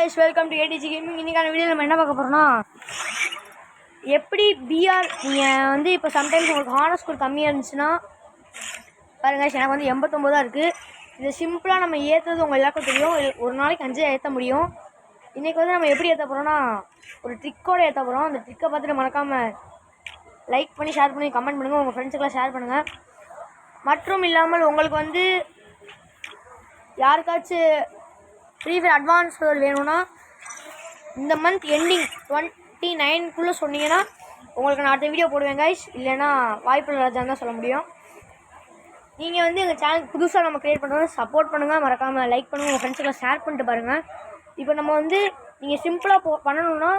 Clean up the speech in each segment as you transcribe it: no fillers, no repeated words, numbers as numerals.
guys, welcome to ADG Gaming. இன்னைக்கான video நம்ம என்ன பார்க்க போறோம்னா எப்படி பிஆர் நீங்க வந்து இப்போ சம்டைம்ஸ் உங்களுக்கு ஹானர் ஸ்கோர் கம்மியா இருந்துச்சுன்னா பாருங்க எனக்கு வந்து 89 தான் இருக்கு. இது சிம்பிளா நம்ம ஏத்துறது உங்க எல்லாருக்கும் தெரியும். ஒரு நாளைக்கு 5 ஏத்த முடியும். இன்னைக்கு வந்து நம்ம எப்படி ஏத்த போறோம்னா ஒரு ட்ரிக்கோட ஏத்த போறோம். அந்த ட்ரிக்கை பார்த்துட்டு மறக்காம லைக் பண்ணி ஷேர் பண்ணி கமெண்ட் பண்ணுங்க, உங்க ஃப்ரெண்ட்ஸ்க்குலாம் ஷேர் பண்ணுங்க. மற்றும் இல்லாமல் உங்களுக்கு வந்து யாருக்காச்சும் ஃப்ரீ ஃபயர் அட்வான்ஸ் வேணும்னா இந்த மந்த் எண்டிங் 29க்குள்ளே சொன்னீங்கன்னா உங்களுக்கு நான் அடுத்த வீடியோ போடுவேன் கைஸ். இல்லைன்னா வாய்ப்பு ராஜான்னு தான் சொல்ல முடியும். நீங்கள் வந்து எங்கள் சேனல் புதுசாக நம்ம க்ரியேட் பண்ணுறோம், சப்போர்ட் பண்ணுங்கள், மறக்காமல் லைக் பண்ணுங்கள், உங்கள் ஃப்ரெண்ட்ஸுக்கெல்லாம் ஷேர் பண்ணிட்டு பாருங்கள். இப்போ நம்ம வந்து நீங்கள் சிம்பிளாக பண்ணணுன்னா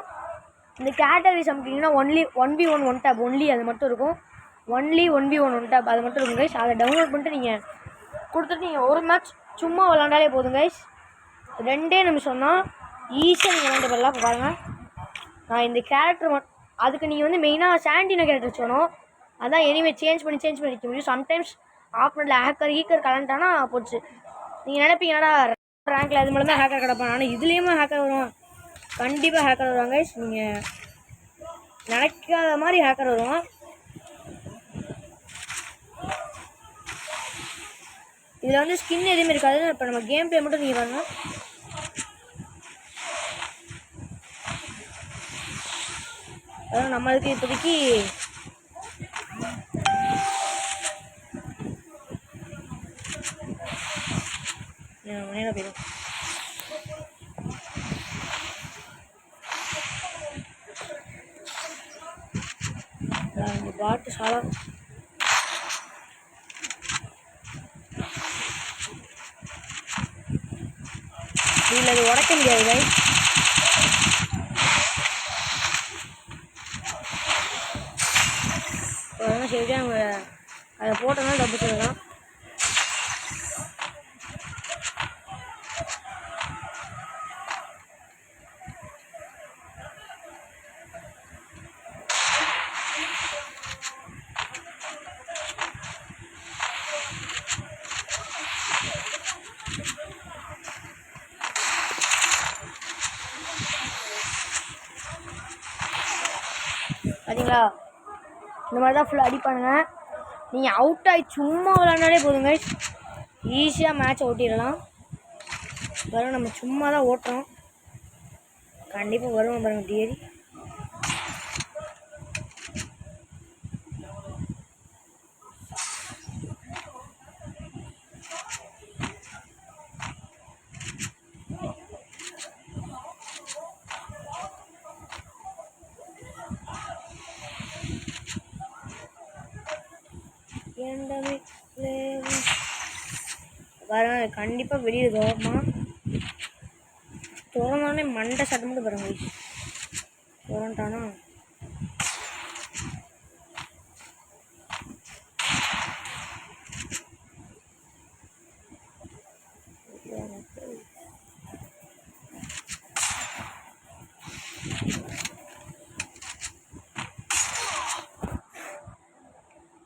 இந்த கேட்டகரி சம்திங்னா only 1v1 one tap only அது மட்டும் இருக்கும். ஒன்லி 1v1 ஒன் டேப் அது மட்டும் இருக்கும் கைஸ். அதை டவுன்லோட் பண்ணிட்டு நீங்கள் கொடுத்துட்டு நீங்கள் ஒரு மேட்ச் சும்மா விளாண்டாலே போதும் கைஸ். 2 நிமிஷம் தான் ஈஸியாக நீங்கள் விளாண்டு போடலாம். இப்போ பாருங்கள், நான் இந்த கேரக்டர் அதுக்கு நீங்கள் வந்து மெயினாக சாண்டினா கேரக்டர் வச்சுக்கணும். அதான் எனிமே சேஞ்ச் பண்ணி வைக்க முடியும். சம்டைம்ஸ் ஆப்னட்டில் ஹேக்கர் கலண்டானா போச்சு. நீங்கள் நினைப்பீங்கடா ரேங்கில் அது மூலம் தான் ஹேக்கர் கிடப்பான், ஆனால் இதுலேயுமே ஹேக்கர் வருவான். கண்டிப்பாக ஹேக்கர் வருவாங்க. நீங்கள் நினைக்காத மாதிரி ஹேக்கர் வருவான். இதில் வந்து ஸ்கின் எதுவுமே இருக்காது. இப்போ நம்ம கேம் பிளே மட்டும் நீங்கள் பாருங்கள். அதான் நம்மளுக்கு இப்போதைக்கு நேரம் போயிடும். பாட்டு சாலா இதில் அது உடைக்க முடியாது கைஸ். அதெல்லாம் சரியா அவங்க அதை போட்டோம்னா தப்பு சொல்லலாம். பார்த்தீங்களா, இந்த மாதிரி தான் ஃபுல்லாக அடிப்பானுங்க. நீங்கள் அவுட் ஆகி சும்மா விளாண்டாலே போதுங்க, ஈஸியாக மேட்ச் ஓட்டிடலாம். வரும் நம்ம சும்மா தான் ஓட்டுறோம், கண்டிப்பாக வருவோம் பாருங்க. டிஏரி பாருங்க, கண்டிப்பாக வெளியில் கவர்மா திறந்தோடனே மண்டை சட்டமுட்டு பாருங்க திறண்டானா.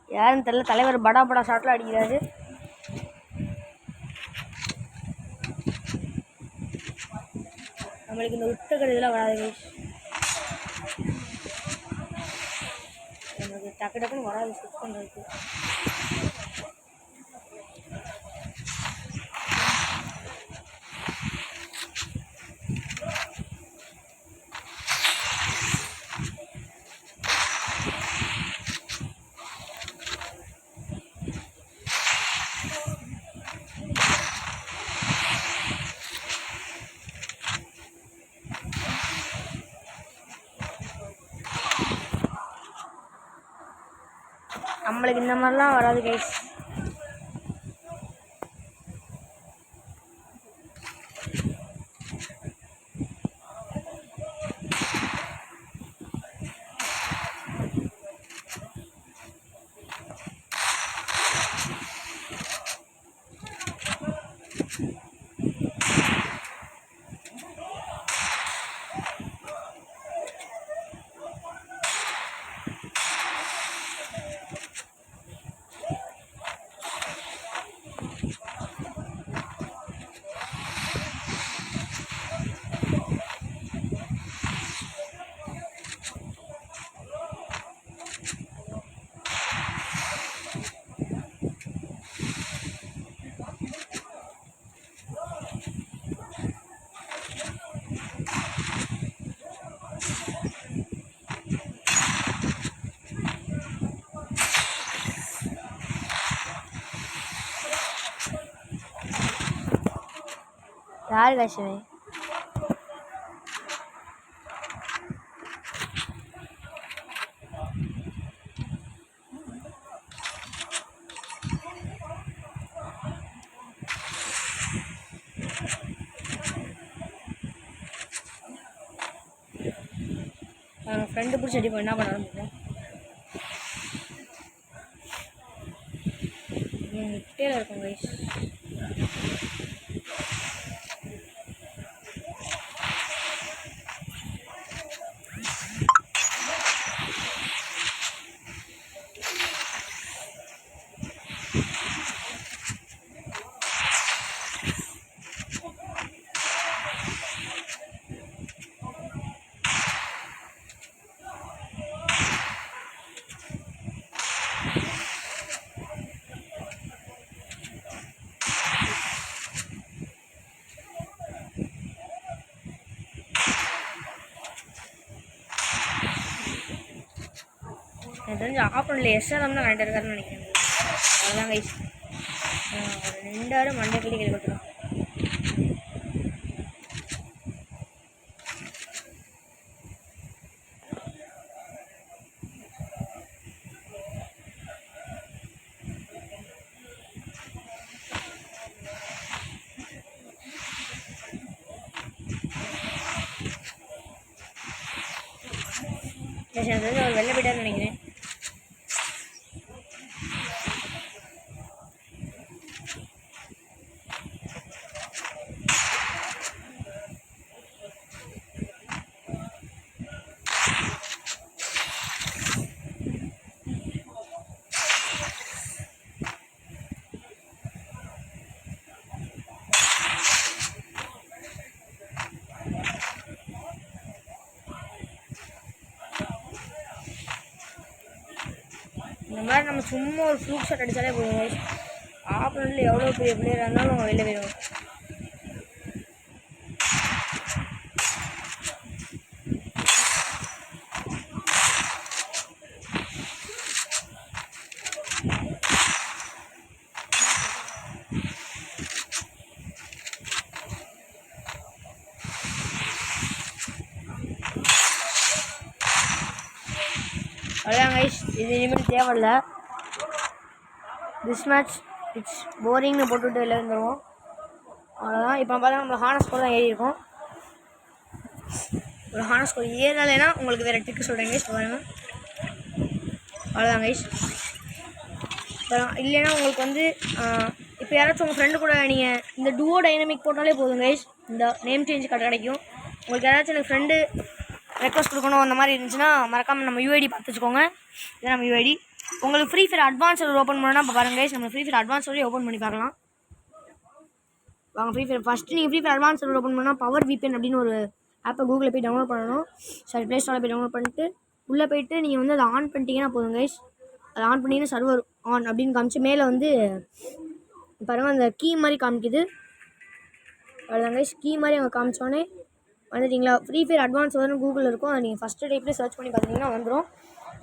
யாருன்னு தெரியல, தலைவர் படா ஷாட்டில் அடிக்கிறாரு. நம்மளுக்கு இந்த விட்ட கடையெல்லாம் வராது, நமக்கு டக்குன்னு வராது ஸ்விட்ச் பண்ணுறதுக்கு. நம்மளுக்கு இந்த மாதிரிலாம் வராது கைஸ். யாரு காசுவே ஃப்ரெண்டு பிடிச்சி அடி என்ன பண்ண ஆரம்பிப்போம். கிட்டே இருக்கும் கைஸ். எனக்கு தெரிஞ்சு ஆப்பனில் எஸ்ஆர்எம் தான் கரெக்டாக இருக்காருன்னு நினைக்கிறேன். அவ்வளோதான் கைஸ். ஒரு 2 ஆறு மண்டே கிளி கொடுத்துரும். ஒரு வெள்ளை போயிட்டான்னு நினைக்கிறேன். இந்த மாதிரி நம்ம சும்மா ஒரு ஃப்ளூக் ஷாட் அடித்தாலே போதும். ஆப்போனண்ட்டில் எவ்வளோ பெரிய பிளேயராக இருந்தாலும் அவங்க வெளில போயிடுவோம். அவ்வளோதான் கைஸ், இது இனிமேல் தேவையில்ல. திஸ் மேட்ச் இட்ஸ் போரிங்னு போட்டுவிட்டு வெளில வந்துடுவோம். அவ்வளோதான். இப்போ பார்த்தா நம்ம ஹானஸ் ஸ்கோர் தான் ஏறி இருக்கும். ஒரு ஹானஸ் ஸ்கோர் ஏறலைன்னா உங்களுக்கு வேறு ட்ரிக்கு சொல்கிறேன் கைஸ். பாருங்க, அவ்வளோதான் கைஸ். இல்லைன்னா உங்களுக்கு வந்து இப்போ யாராச்சும் உங்கள் ஃப்ரெண்டு கூட நீங்கள் இந்த டுவோ டைனமிக் போட்டாலே போதும் கைஸ். இந்த நேம் சேஞ்ச் கிடைக்கும். உங்களுக்கு யாராச்சும் எனக்கு ஃப்ரெண்டு ரெக்வஸ்ட் கொடுக்கணும் அந்த மாதிரி இருந்துச்சுன்னா மறக்காமல் நம்ம யூஐடி பார்த்து வச்சுக்கோங்க. இதுதான் நம்ம யூஐடி. உங்களுக்கு ஃப்ரீ ஃபயர் அட்வான்ஸ் ஓப்பன் பண்ணணும்னா இப்போ பாருங்க கைஸ், நம்ம ஃப்ரீ ஃபயர் அட்வான்ஸ் ஓப்பன் பண்ணி பார்க்கலாம். வாங்க ஃப்ரீ ஃபயர் ஃபஸ்ட்டு நீங்கள் ஃப்ரீ ஃபயர் அட்வான்ஸ் ஓப்பன் பண்ணால் பவர் விபிஎன் அப்படின்னு ஒரு ஆப்பை கூகுளில் போய் டவுன்லோட் பண்ணணும். சரி, ப்ளே ஸ்டோரில் போய் டவுன்லோட் பண்ணிட்டு உள்ளே போய்ட்டு நீங்கள் வந்து அதை ஆன் பண்ணிட்டீங்கன்னா போதும் கைஸ். அதை ஆன் பண்ணிங்கன்னா சர்வர் ஆன் அப்படின்னு காமிச்சு மேலே வந்து பாருங்கள் அந்த கீ மாதிரி காமிக்குது. அவ்வளோதான் கைஸ். கீ மாதிரி அவங்க காமிச்சோன்னே வந்துட்டிங்களா. ஃப்ரீ ஃபயர் அட்வான்ஸ் வரும்னு கூகுளில் இருக்கும். அதை நீங்கள் ஃபஸ்ட்டு டைப்லேயே சர்ச் பண்ணி பார்த்தீங்கன்னா வந்துடும்.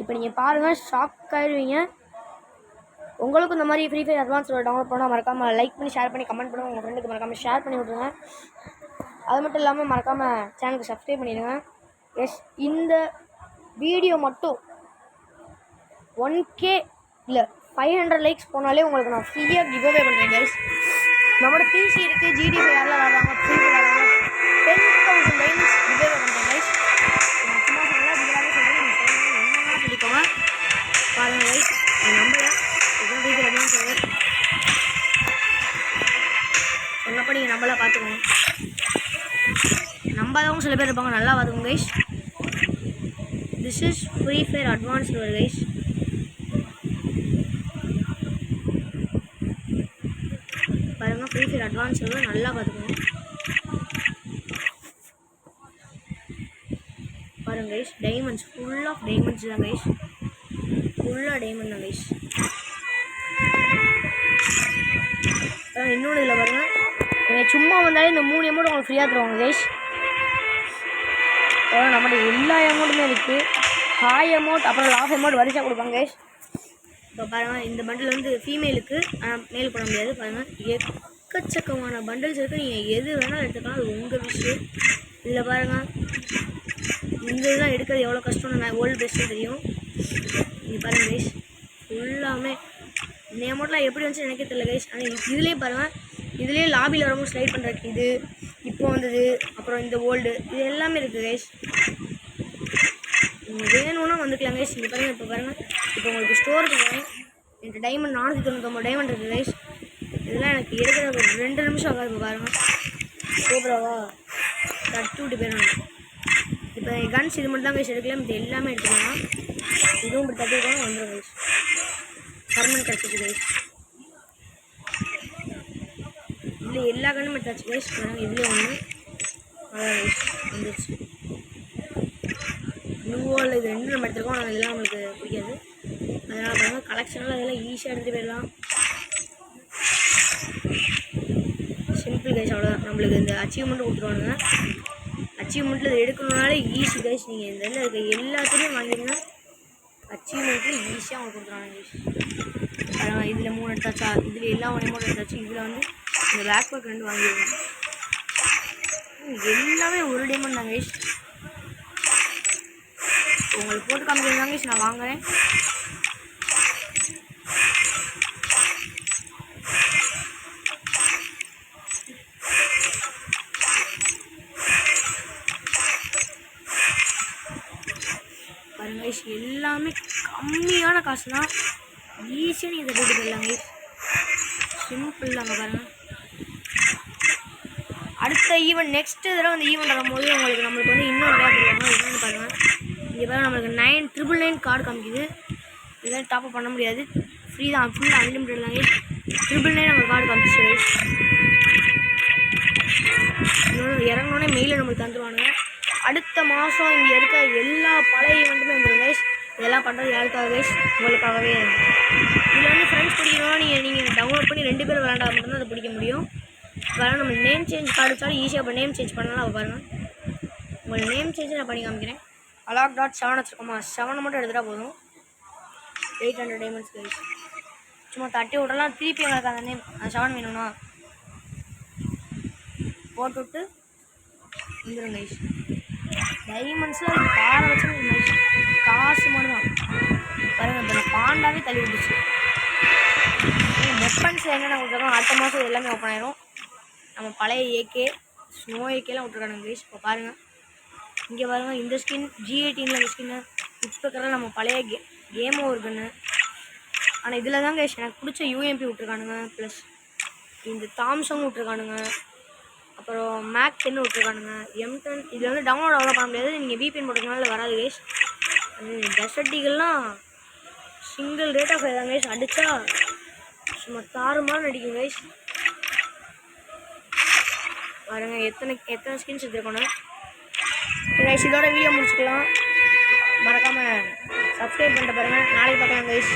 இப்போ நீங்கள் பாருங்கள், ஷாக் ஆகிடுவீங்க. உங்களுக்கும் இந்த மாதிரி ஃப்ரீ ஃபயர் அட்வான்ஸ் டவுன்லோட் பண்ணால் மறக்காமல் லைக் பண்ணி ஷேர் பண்ணி கமெண்ட் பண்ணுங்கள். உங்கள் ஃப்ரெண்டுக்கு மறக்காமல் ஷேர் பண்ணி விட்ருங்க. அது மட்டும் இல்லாமல் மறக்காமல் சேனலுக்கு சப்ஸ்கிரைப் பண்ணிடுங்க. எஸ், இந்த வீடியோ மட்டும் 1K இல்லை 500 லைக்ஸ் போனாலே உங்களுக்கு நான் ஃப்ரீயாக கிவ்அவே பண்ணுறேன் கைஸ். நம்மளோட பிசி இருக்குது, ஜிடிபி யாரெல்லாம் விளாட்றாங்க, ஃப்ரீ ஃபயர் விளாட்றாங்க, 10,000 டைம்ஸ் கிவ்அவே பண்ணுறேன் கைஸ். நான் சும்மா சொல்லலாம், இதுக்காக சொல்கிறேன். நீங்கள் சொல்லுங்கள், என்னென்னா சொல்லிக்கோங்க. பாருங்கள் கைஸ், என் நம்பரை இதுதான் ஃப்ரீ ஃபயர் அட்வான்ஸ் சர்வர் சொன்னப்போ நீங்கள் நம்மளாக பார்த்துக்கோங்க. நம்பாதவங்க சில பேர் இருப்பாங்க, நல்லா பார்த்துக்கோங்க guys. This is Free Fire advance server guys. பாருங்கள், ஃப்ரீ ஃபயர் அட்வான்ஸ் சர்வர் நல்லா பார்த்துக்கோங்க. பாருங்கள் guys, diamonds full of diamonds தான் கைஸ். ஃபுல்லாக டைமண்ட் தான் கைஸ். இன்னொன்று இதில் பாருங்கள், நீங்கள் சும்மா வந்தாலே இந்த 3 அமௌண்ட் உங்களுக்கு ஃப்ரீயாக தருவாங்க கைஸ். நம்மகிட்ட எல்லா அமௌண்ட்டுமே இருக்குது. ஹாய் அமௌண்ட் அப்புறம் லாஃப் அமௌண்ட் வரிசையாக கொடுப்பாங்க கைஸ். இப்போ பாருங்கள், இந்த பண்டில் வந்து ஃபீமேலுக்கு மேல் பண்ண முடியாது. பாருங்கள், எக்கச்சக்கமான பண்டல்ஸ் இருக்குது. நீங்கள் எது வேணாலும் எடுத்துக்கலாம், அது உங்கள் விஷயம். இதில் பாருங்கள், இந்த இதெல்லாம் எடுக்கிறது எவ்வளோ கஷ்டம்னு நான் ஓல்டு பெஸ்ட்டு தெரியும். நீங்கள் பாருங்கள் கைஸ், ஃபுல்லாமே இந்த அமௌண்ட்லாம் எப்படி வந்துச்சு எனக்கே தெரியல கைஸ். ஆனால் இதுலேயே பாருங்கள், இதுலேயே லாபியில் வரவும் ஸ்லைட் பண்ணுறதுக்கு இது இப்போ வந்தது, அப்புறம் இந்த ஓல்டு, இது எல்லாமே இருக்குது கைஸ். நீங்கள் வேணும்னா வந்துக்கலாம் கைஸ். இங்கே பாருங்கள், இப்போ பாருங்கள், இப்போ உங்களுக்கு ஸ்டோருக்கு போகிறேன். எனக்கு டைமண்ட் 499 டைமண்ட் இருக்குது கைஸ். இதெல்லாம் எனக்கு எடுக்கிற ஒரு 2 நிமிஷம் ஆகாது. இப்போ பாருங்கள், சூப்பராவா தட்டு விட்டு போயிடணும். இப்போ கன்ஸ் இது மட்டும் தான் கைஸ் எடுக்கலாம், இது எல்லாமே எடுத்துக்கலாம். இதுவும் இப்படி தட்டி விட்டாலும் வந்துடும் கைஸ். பர்மனெண்ட் கிடச்சிச்சு கைஸ். இதில் எல்லா கண்ணும் எடுத்தாச்சு கைஸ். பாருங்கள், இதுலேயே ஒன்று அதான் கைஸ் வந்துடுச்சு. ப்ளூவால் இது 2 நம்ம எடுத்துருக்கோம். ஆனால் இதெல்லாம் நம்மளுக்கு பிடிக்காது. அதனால் பாருங்கள், கலெக்ஷனில் அதெல்லாம் ஈஸியாக எடுத்துகிட்டு போயிடலாம். சிம்பிள் கைஸ், அவ்வளோதான். நம்மளுக்கு இந்த அச்சீவ்மெண்ட்டு கொடுத்துருவானுங்க. அச்சீவ்மெண்ட்டில் இது எடுக்கணுன்னாலே ஈஸி கைஸ். நீங்கள் இந்த இதில் இருக்க எல்லாத்துலேயும் வாங்கிங்கன்னா அச்சீவ்மெண்ட்டில் ஈஸியாக அவங்க கொடுத்துருவாங்க கைஸ். அதனால் இதில் 3 எடுத்தாச்சா, இதில் எல்லா அமௌண்ட் எடுத்தாச்சு. இதில் வந்து இந்த பேக் பேக் 2 வாங்கிடுவேன். எல்லாமே ஒரு டைமண்ட் தான் கைஸ். உங்களுக்கு போட்டு காமிக்கிறாங்க கைஸ், நான் வாங்குறேன். பாருங்க கைஸ், எல்லாமே கம்மியான காசு தான். ஈஸியாக நீங்கள் தட்டிட்டு போயிடலாம் கைஸ். சிம்பிள் தாங்க. பாருங்கள், அடுத்த ஈவெண்ட் நெக்ஸ்ட் தடவை வந்து ஈவெண்ட் வரும்போது நம்மளுக்கு வந்து இன்னும் நிறையா தெரியாங்க. என்னென்னு பாருங்கள், இங்கே பாருங்கள், நம்மளுக்கு 999 கார்டு காமிக்குது. இதெல்லாம் டாப்அப் பண்ண முடியாது, ஃப்ரீ தான், ஃபுல்லாக அன்லிமிட்டட் தாங்க. 999 நம்ம கார்டு காமிச்சு இன்னொன்று இறங்கினோடனே மெயிலில் நம்மளுக்கு தந்துடுவானுங்க. அடுத்த மாதம் இங்கே இருக்க எல்லா பழைய ஈவெண்ட்டுமே வந்துடும் கைஸ். இதெல்லாம் பண்ணுறது யாருக்காக கைஸ்? உங்களுக்காகவே. இதில் வந்து ஃப்ரெண்ட்ஸ் பிடிக்கணும்னா நீங்கள் டவுன்லோட் பண்ணி 2 பேர் விளாண்டா மட்டும்தான் அதை பிடிக்க முடியும். வேறு நம்ம நேம் சேஞ்ச் கார்டு வச்சாலும் ஈஸியாக இப்போ நேம் சேஞ்ச் பண்ணலாம். அதை பாருங்கள், உங்களுக்கு நேம் சேஞ்சு நான் பண்ணி காமிக்கிறேன். alark.7 வச்சுருக்கோமா, 7 மட்டும் எடுத்துகிட்டா போதும். 800 டைமண்ட்ஸ் கைஸ். சும்மா தட்டி விடலாம். திருப்பி எங்களுக்கு அந்த நேம் 7 வேணும்னா போட்டு விட்டு வந்துடும் கைஸ். டைமண்ட்ஸில் பாறை வச்சு கைஸ் காசு மட்டும் தான். பாருங்கள், இப்போ நான் பாண்டாவே தள்ளி விட்டுச்சு. வெப்பன்ஸ் என்னென்ன கொடுத்துருக்கோம், அடுத்த மாதம் எல்லாமே ஓப்பன் ஆயிரும். நம்ம பழைய ஏகே, ஸ்னோ ஏகேலாம் விட்டுருக்கானுங்க கைஸ். இப்போ பாருங்கள், இங்கே பாருங்கள், இந்த ஸ்கின் G18 இந்த ஸ்கின்னு இப்போ இருக்கிற நம்ம பழைய கேமோ இருக்குன்னு. ஆனால் இதில் தான் கைஸ் எனக்கு பிடிச்ச UMP விட்ருக்கானுங்க. ப்ளஸ் இந்த தாம்சங் விட்ருக்கானுங்க. அப்புறம் மேக் 10 விட்ருக்கானுங்க. M10 இதில் வந்து டவுன்லோட் அவ்வளோ பண்ண முடியாது. நீங்கள் VPN போட்டுக்கனால வராது கைஸ். டெசர்ட்டிகள்லாம் சிங்கிள் ரேட் ஆஃப் தான் கைஸ். அடித்தா சும்மா தாறுமாறு நடிக்கும் கைஸ். பாருங்கள், எத்தனை ஸ்கின்ஸ் எடுத்துருக்கோன்னு கைஸ். இதோட வீடியோ முடிச்சுக்கலாம். மறக்காமல் சப்ஸ்கிரைப் பண்ணிட்டு பாருங்கள். நாளைக்கு பார்க்கலாம் கைஸ்.